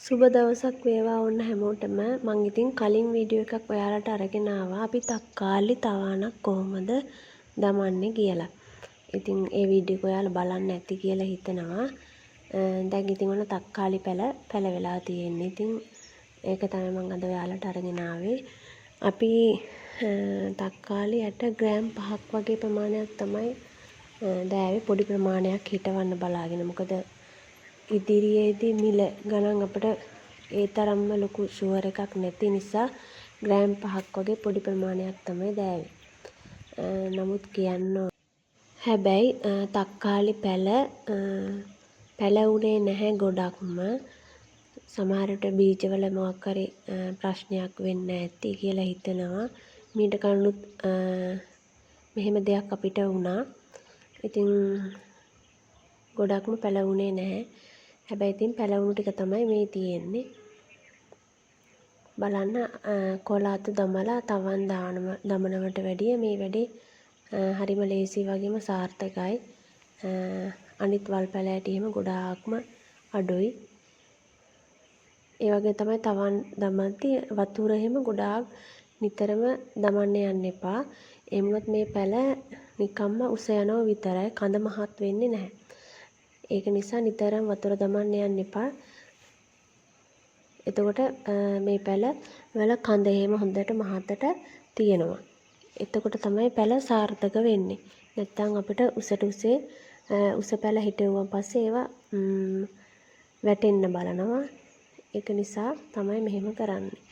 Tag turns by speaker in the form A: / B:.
A: සුබ දවසක් වේවා ඔන්න හැමෝටම. මං ඉතින් කලින් වීඩියෝ එකක් ඔයාලට අරගෙන ආවා. අපි තක්කාලි තවාණක් කොහොමද දමන්නේ කියලා. ඉතින් ඒ වීඩියෝ එක ඔයාලා බලන්න ඇති කියලා හිතනවා. දැන් ඉතින් ඔන්න තක්කාලි පැල වෙලා තියෙන්නේ. ඉතින් ඒක තමයි මං අද ඔයාලට අරගෙන ආවේ. අපි තක්කාලි යට ග්‍රෑම් 5ක් වගේ ප්‍රමාණයක් තමයි දෑවේ පොඩි ප්‍රමාණයක් හිටවන්න බලාගෙන. මොකද ඉදිරියේදී මිල ගණන් අපිට ඒ තරම්ම ලොකු ෂුවර් එකක් නැති නිසා ග්‍රෑම් 5ක් වගේ පොඩි ප්‍රමාණයක් තමයි දෑවේ. නමුත් කියන්න හැබැයි තක්කාලි පැලවුනේ නැහැ ගොඩක්ම. සමහරට බීජවල මොකක් හරි ප්‍රශ්නයක් වෙන්න ඇති කියලා හිතනවා. මීට කලිනුත් මෙහෙම දෙයක් අපිට වුණා. ඉතින් ගොඩක්ම පැලවුනේ නැහැ. හැබැයි ඉතින් පැලවුණු ටික තමයි මේ තියෙන්නේ. බලන්න කොළ අතු දමලා තවන් දමනවට වැඩිය මේ වැඩේ හරිම ලේසි වගේම සාර්ථකයි. අනිත් වල් පැල ඇටි එහෙම ගොඩාක්ම අඩුයි. ඒ වගේ තමයි තවන් දමද්දී වතුර එහෙම ගොඩාක් නිතරම දමන්න යන්න එපා. එහෙමත් මේ පැල නිකම්ම උස යනවා විතරයි. කඳ මහත් වෙන්නේ නැහැ. ඒක නිසා නිතරම වතුර දමන්න යන්න එපා. එතකොට මේ පැල වල කඳ එහෙම හොඳට මහතට තියෙනවා. එතකොට තමයි පැල සාර්ථක වෙන්නේ. නැත්තම් අපිට උසට උසේ උස පැල හිටවුවන් පස්සේ ඒවා වැටෙන්න බලනවා. ඒක නිසා තමයි මෙහෙම කරන්නේ.